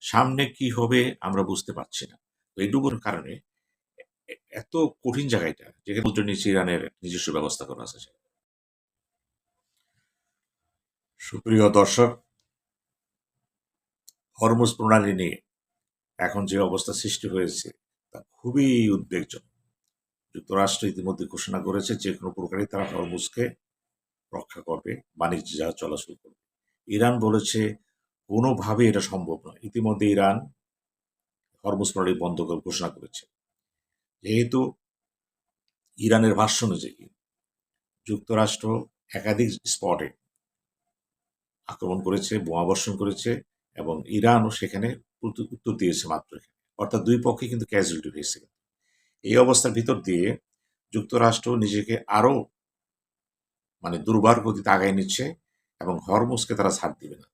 সামনে কি হবে আমরা বুঝতে পারছি না। তো এইটুকুর কারণে এত কঠিন জায়গাটা যেখানে সমুদ্রের নিচে ইরানের নিজস্ব ব্যবস্থা করা আছে। সুপ্রিয় দর্শক, হরমুজ প্রণালী নিয়ে এখন যে অবস্থা সৃষ্টি হয়েছে তা খুবই উদ্বেগজনক। যুক্তরাষ্ট্র ইতিমধ্যে ঘোষণা করেছে যে কোনো প্রকারে তারা হরমুজকে রক্ষা করবে, বাণিজ্য জাহাজ চলাচল করবে। ইরান বলেছে কোনোভাবে এটা সম্ভব নয়। ইতিমধ্যে ইরান হরমুজ প্রণালী বন্ধ করে ঘোষণা করেছে। যেহেতু ইরানের ভাষ্য অনুযায়ী যুক্তরাষ্ট্র একাধিক স্পটে আক্রমণ করেছে, বোমাবর্ষণ করেছে এবং ইরানও সেখানে উত্তর দিয়েছে মাত্র। অর্থাৎ দুই পক্ষে কিন্তু ক্যাজুয়ালিটি হয়েছে। এই অবস্থার ভিতর দিয়ে যুক্তরাষ্ট্র নিজেকে আরো দুর্বার গতিতে আগায় নিচ্ছে এবং হরমুজকে তারা ছাড় দিবে না।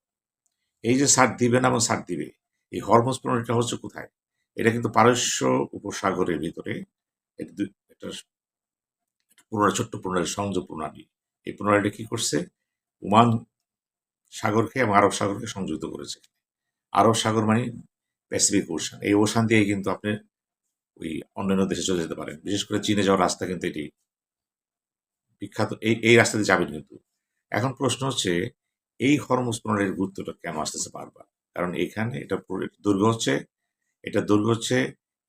এই যে ছাড় দিবে না এবং ছাড় দিবে, এই হরমুজ প্রণালীটা হচ্ছে কোথায়? এটা কিন্তু পারস্য উপসাগরের ভিতরে একটা ছোট্ট প্রণালী, সংযোগ প্রণালী। এই প্রণালীটা কি করছে? ওমান সাগরকে এবং আরব সাগরকে সংযুক্ত করেছে। আরব সাগর মানে প্যাসিফিক ওশান। এই ওশান দিয়ে কিন্তু আপনি ওই অন্যান্য দেশে চলে যেতে পারেন। বিশেষ করে চীনে যাওয়ার রাস্তা কিন্তু এটি বিখ্যাত। এই রাস্তা দিয়ে যাবেন কিন্তু। এখন প্রশ্ন হচ্ছে এই হরমুজ প্রণালীর গুরুত্বটা কেন আসতেছে বারবার? কারণ এখানে এটা দৈর্ঘ্য হচ্ছে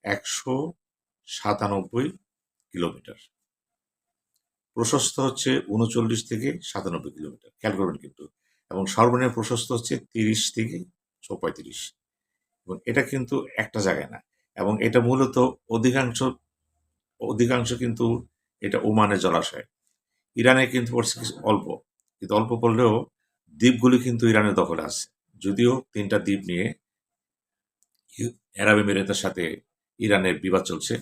197 কিলোমিটার, প্রশস্ত হচ্ছে 39 থেকে 97 কিলোমিটার, খেয়াল করবেন কিন্তু। এবং সর্বনিম্ন প্রশস্ত হচ্ছে 30 থেকে 35। এবং এটা কিন্তু একটা জায়গায় না, এবং এটা মূলত অধিকাংশ অধিকাংশ কিন্তু এটা ওমানের জলাশয়। ইরানে কিন্তু পড়ছে কিছু অল্প, কিন্তু অল্প পড়লেও দ্বীপগুলি কিন্তু ইরানের দখলে আছে। যদিও 3টা দ্বীপ নিয়ে আরব আমিরাতের সাথে ইরানের বিবাদ চলছে,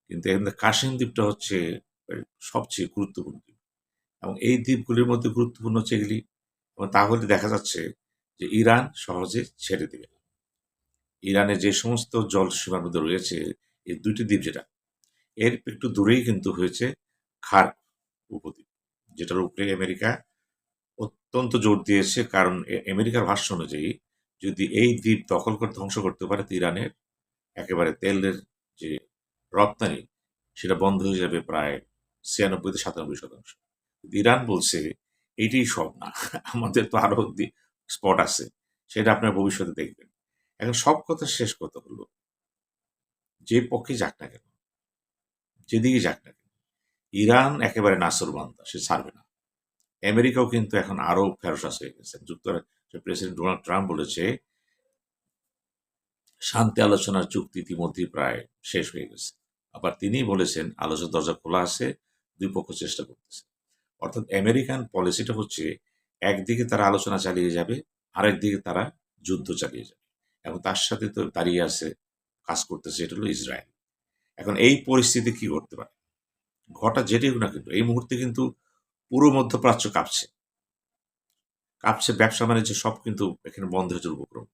কিন্তু এখানে কাশিম দ্বীপটা হচ্ছে সবচেয়ে গুরুত্বপূর্ণ দ্বীপ। এবং এই দ্বীপগুলির মধ্যে গুরুত্বপূর্ণ হচ্ছে এগুলি। এবং তাহলে দেখা যাচ্ছে যে ইরান সহজে ছেড়ে দেবে না। ইরানের যে সমস্ত জল সীমার মধ্যে রয়েছে এই 2টি দ্বীপ, যেটা এর একটু দূরেই কিন্তু হয়েছে খার উপদ্বীপ, যেটার উপরে আমেরিকা অত্যন্ত জোর দিয়েছে। কারণ আমেরিকার ভাষ্য অনুযায়ী যদি এই দ্বীপ দখল করে ধ্বংস করতে পারে তো ইরানের একেবারে তেলের যে রপ্তানি সেটা বন্ধ হয়ে যাবে প্রায় 96 থেকে 97%। ইরান বলছে এটাই সব না, আমাদের তো আরো স্পট আছে, সেটা আপনার ভবিষ্যতে দেখবেন। এখন সব কথা শেষ কথা হলো, যে পক্ষে যাক না কেন, যেদিকে যাক না কেন, ইরান একেবারে নাসরবান্দা, সে ছাড়বে না। আমেরিকাও কিন্তু এখন আরো ফেরোসাস হয়ে গেছে। যুক্তরাষ্ট্রের প্রেসিডেন্ট ডোনাল্ড ট্রাম্প বলেছে শান্তি আলোচনার চুক্তি ইতিমধ্যেই প্রায় শেষ হয়ে গেছে। আবার তিনি বলেছেন আলোচনার দরজা খোলা আছে, দুই পক্ষ চেষ্টা করতেছে। অর্থাৎ আমেরিকান পলিসিটা হচ্ছে একদিকে তারা আলোচনা চালিয়ে যাবে, আরেকদিকে তারা যুদ্ধ চালিয়ে যাবে। এবং তার সাথে তো দাঁড়িয়ে আছে, কাজ করতেছে, এটা হলো ইসরায়েল। এখন এই পরিস্থিতি কি করতে পারে? যেটাই হোক না, কিন্তু এই মুহূর্তে কিন্তু পুরো মধ্যপ্রাচ্য কাঁপছে। ব্যবসা বাণিজ্য সব কিন্তু এখানে বন্ধ হয়ে যাওয়ার উপক্রম।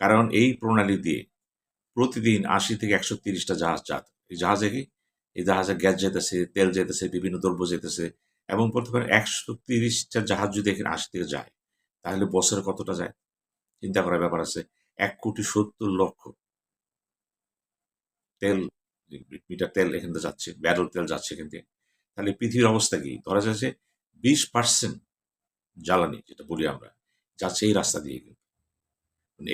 কারণ এই প্রণালী দিয়ে প্রতিদিন 80 থেকে 130টা জাহাজ এই জাহাজে এই জাহাজে গ্যাস যেতেছে, তেল যেতেছে, বিভিন্ন দ্রব্য যেতেছে। এবং বলতে পারেন 130টা জাহাজ যদি এখানে 80 থেকে যায়, তাহলে বছরে কতটা যায় চিন্তা করার ব্যাপার আছে। 1,70,00,000 তেল লিটার তেল এখান থেকে যাচ্ছে, ব্যারেল তেল যাচ্ছে এখান থেকে। তাহলে পৃথিবীর অবস্থা কি? ধরা যাচ্ছে 20% জ্বালানি, যেটা বলি আমরা, যাচ্ছে এই রাস্তা দিয়ে। কিন্তু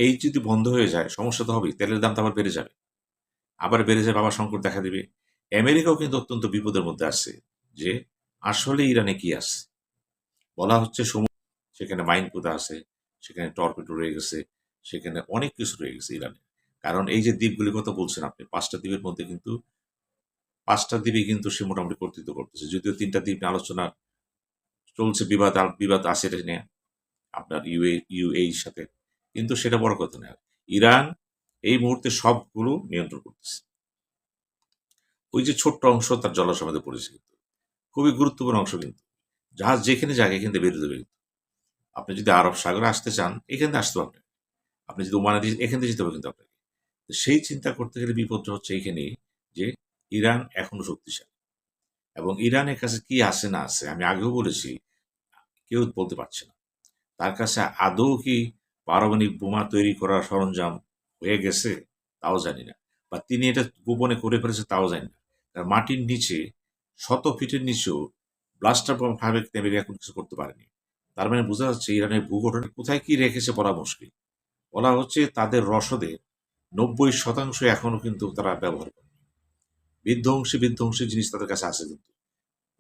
এই যদি বন্ধ হয়ে যায় সমস্যা তো হবেই, তেলের দাম তো আবার বেড়ে যাবে। আবার বেড়ে যাবে, আবার সংকট দেখা দিবে। আমেরিকাও কিন্তু অত্যন্ত বিপদের মধ্যে আছে যে আসলে ইরানে কি আছে। বলা হচ্ছে সেখানে মাইন পোতা আছে, সেখানে টর্পেডো রয়ে গেছে, সেখানে অনেক কিছু রয়ে গেছে ইরানে। কারণ এই যে দ্বীপগুলির কথা বলছেন আপনি, 5টা দ্বীপের মধ্যে কিন্তু 5টা দ্বীপে কিন্তু সে মোটামুটি কর্তৃত্ব করতেছে। যদিও 3টা দ্বীপ নিয়ে আলোচনা চলছে, বিবাদ আছে এটা নিয়ে আপনার ইউএই সাথে, কিন্তু সেটা বড় কথা না। ইরান এই মুহূর্তে সবগুলো নিয়ন্ত্রণ করতেছে। ওই যে ছোট্ট অংশ তার জলসীমাতে পড়েছে, কিন্তু খুবই গুরুত্বপূর্ণ অংশ। কিন্তু জাহাজ যেখানে যায় এখান থেকে বেরোতে দেবে। আপনি যদি আরব সাগরে আসতে চান এখান থেকে আসতে পারবেন, আপনি যদি ওমানে এখান থেকে যেতে হবে কিন্তু আপনাকে। সেই চিন্তা করতে গেলে বিপদটা হচ্ছে এইখানেই যে ইরান এখনো শক্তিশালী, এবং ইরানের কাছে কি আছে না আছে আমি আগেও বলেছি, কেউ বলতে পারছে না। তার কাছে আদৌ কি পারমাণবিক বোমা তৈরি করার সরঞ্জাম হয়ে গেছে তাও জানি না, বা তিনি এটা গোপনে করে ফেলেছে তাও জানি না। কারণ মাটির নিচে, শত ফিটের নিচেও ব্লাস্টার বম ভাবে আমেরিকা কোনো কিছু করতে পারেনি। তার মানে বোঝা যাচ্ছে ইরানের ভূগঠনে কোথায় কি রেখেছে বলা মুশকিল। বলা হচ্ছে তাদের রসদে 90% এখনো কিন্তু তারা ব্যবহার করে। বিধ্বংসী বিধ্বংসী জিনিস তাদের কাছে আছে, কিন্তু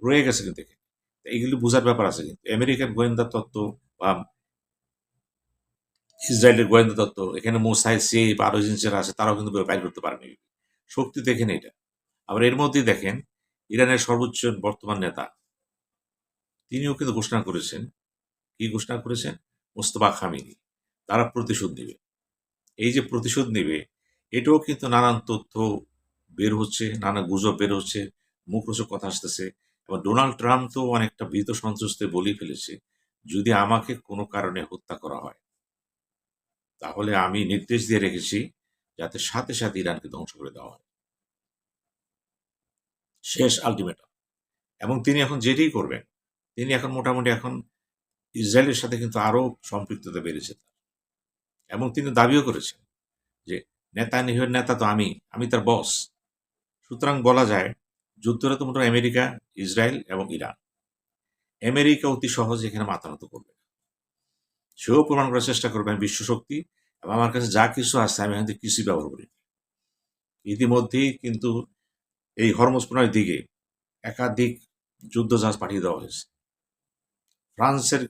রয়ে গেছে কিন্তু এখানে। এইগুলি বোঝার ব্যাপার আছে কিন্তু। আমেরিকান গোয়েন্দা তত্ত্ব বা ইসরায়েলের গোয়েন্দা তত্ত্ব, এখানে মোসাইদ সিআইএ বা আরো এজেন্সিরা আছে, তারাও কিন্তু বাইর করতে পারেনি। শক্তি তো এখানে এটা। আবার এর মধ্যেই দেখেন ইরানের সর্বোচ্চ বর্তমান নেতা, তিনিও কিন্তু ঘোষণা করেছেন, কি ঘোষণা করেছেন? মোস্তফা খামেনি তারা প্রতিশোধ নেবে। এই যে প্রতিশোধ নেবে, এটাও কিন্তু নানান তথ্য বের হচ্ছে, নানা গুজব বের হচ্ছে, মুখরোচক কথা আসতেছে। এবং ডোনাল্ড ট্রাম্প তো অনেকটা ভীত সন্ত্রস্তে বলেই ফেলেছে, যদি আমাকে কোনো কারণে হত্যা করা হয়, তাহলে আমি নির্দেশ দিয়ে রেখেছি যাতে সাথে সাথে ইরানকে ধ্বংস করে দেওয়া হয়। শেষ আলটিমেটাম। এবং তিনি এখন যেটাই করবেন, তিনি এখন মোটামুটি এখন ইসরায়েলের সাথে কিন্তু আরো সম্পৃক্ততা বেড়েছে তার। এবং তিনি দাবিও করেছেন যে নেতানিয়াহুর নেতা তো আমি তার বস। সুতরাং বলা যায় যুদ্ধটা তো মোটামুটি আমেরিকা, ইসরায়েল এবং ইরান। আমেরিকা অতি সহজে এখানে মাথা নত করবে না। সেও প্রমাণ করার চেষ্টা করবে আমি বিশ্বশক্তি, এবং আমার কাছে যা কিছু আছে আমি এখান থেকে কিছুই ব্যবহার করি। ইতিমধ্যেই কিন্তু এই হরমুজ প্রণালীর দিকে একাধিক যুদ্ধজাহাজ পাঠিয়ে দেওয়া হয়েছে। ফ্রান্সের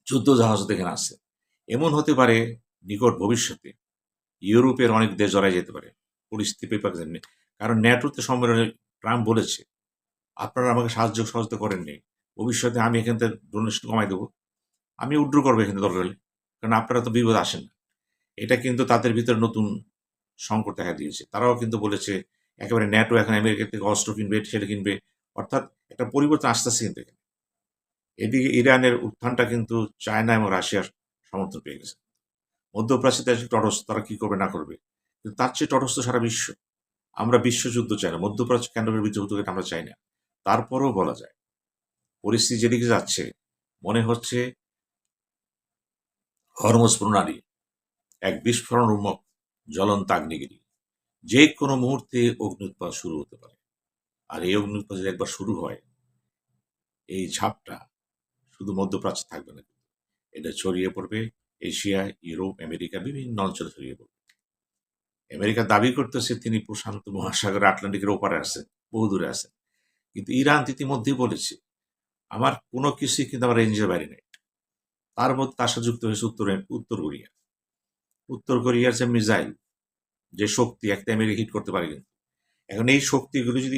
যুদ্ধজাহাজও এখানে আছে। এমন হতে পারে নিকট ভবিষ্যতে ইউরোপের অনেক দেশ জড়াই যেতে পারে পরিস্থিতি বিপাকে। কারণ ন্যাটোতে সম্মেলনে ট্রাম্প বলেছে, আপনারা আমাকে সাহায্য সহযোগিতা করেননি, ভবিষ্যতে আমি এখান থেকে ডোনেশন কমাই দেবো, আমি উড্র করবো এখান থেকে দরকার হলে, কারণ আপনারা তো বিপদ আসেন না। এটা কিন্তু তাদের ভিতরে নতুন সংকট দেখা দিয়েছে। তারাও কিন্তু বলেছে একেবারে ন্যাটো এখন আমেরিকা থেকে অস্ত্র কিনবে, সেটা কিনবে। অর্থাৎ একটা পরিবর্তন আসতেছে কিন্তু এখানে। এদিকে ইরানের উত্থানটা কিন্তু চায়না এবং রাশিয়ার সমর্থন পেয়ে গেছে। মধ্যপ্রাচ্যে দেশ তটস্থ, তারা কি করবে না করবে, কিন্তু তার চেয়ে তটস্থ সারা বিশ্ব। আমরা বিশ্বযুদ্ধ চাই না, মধ্যপ্রাচ্য কেন্দ্র করে যুদ্ধ আমরা চাই না। তারপরেও বলা যায় পরিস্থিতি যেদিকে যাচ্ছে, মনে হচ্ছে হরমুজ প্রণালী এক বিস্ফোরণ উন্মুখ জ্বলন্ত আগ্নেয়গিরি, যে কোনো মুহূর্তে অগ্নুৎপাত শুরু হতে পারে। আর এই অগ্নুৎপাত যদি একবার শুরু হয়, এই ঝাপটা শুধু মধ্যপ্রাচ্যে থাকবে না, এটা ছড়িয়ে পড়বে এশিয়া, ইউরোপ, আমেরিকা, বিভিন্ন অঞ্চলে ছড়িয়ে পড়বে। আমেরিকা দাবি করতেছে তিনি প্রশান্ত মহাসাগর আটলান্টিকের ওপারে আছেন, বহু দূরে আছেন। কিন্তু ইরান ইতিমধ্যেই বলেছে আমার কোনো কিছুই কিন্তু আমার রেঞ্জের বাইরে নেই। তার মধ্যে তার সাথে যুক্ত হয়েছে উত্তর কোরিয়া। উত্তর কোরিয়ার যে মিসাইল, যে শক্তি, একটা আমেরিকা হিট করতে পারে কিন্তু। এখন এই শক্তিগুলো যদি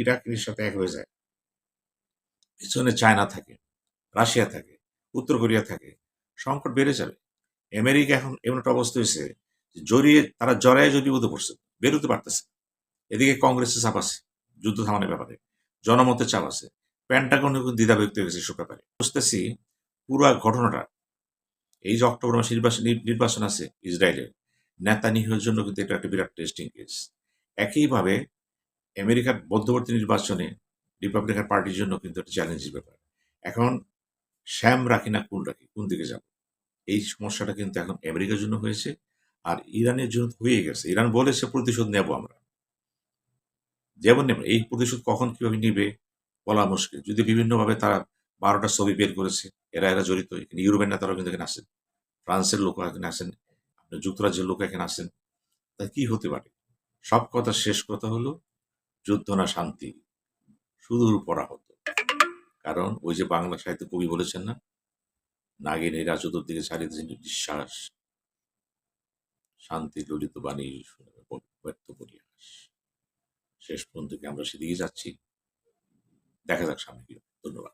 ইরাকের সাথে এক হয়ে যায়, পিছনে চায়না থাকে, রাশিয়া থাকে, উত্তর কোরিয়া থাকে, সংকট বেড়ে যাবে। আমেরিকা এখন এমন একটা অবস্থা হয়েছে তারা জড়ায় যদি বিপদে পড়ছে, বেরোতে পারতেছে। এদিকে কংগ্রেসের চাপ আছে যুদ্ধ থামানোর ব্যাপারে, জনমতের চাপ আছে, প্যান্টাগনে কিন্তু দ্বিধা ব্যক্ত হয়ে গেছে এসব ব্যাপারে। বুঝতেছি পুরো ঘটনাটা, এই যে অক্টোবর মাসে নির্বাচন আছে ইসরায়েলের, নেতানিয়াহুর জন্য কিন্তু এটা একটা বিরাট টেস্টিং কেস। একইভাবে আমেরিকার মধ্যবর্তী নির্বাচনে রিপাবলিকান পার্টির জন্য কিন্তু একটা চ্যালেঞ্জের ব্যাপার। এখন শ্যাম রাখি না কুল রাখি, কোন দিকে যাব, এই সমস্যাটা কিন্তু এখন আমেরিকার জন্য হয়েছে, আর ইরানের জন্য হয়ে গেছে। ইরান বলেছে প্রতিশোধ নেব আমরা, যেমন নেব, এই প্রতিশোধ কখন কিভাবে নিবে বলা মুশকিল। যদি বিভিন্নভাবে তারা 12টা ছবি বের করেছে, এরা জড়িত। এখানে ইউরোপের নেতারাও কিন্তু এখানে আসেন, ফ্রান্সের লোক এখানে আসেন, আপনার যুক্তরাজ্যের লোক এখানে আসেন। তা কি হতে পারে? সব কথা শেষ কথা হলো যুদ্ধ না শান্তি, সুদূর পরাহত। কারণ ওই যে বাংলা সাহিত্য কবি বলেছেন না, নাগিনীরা চতুর্দিকে ছাড়িতেছে নিঃশ্বাস, শান্তি ললিত বাণী শুনে ব্যর্থ পরিহাস। শেষ পর্যন্ত কি আমরা সেদিকে যাচ্ছি? দেখা যাক সামনে কি হয়। ধন্যবাদ।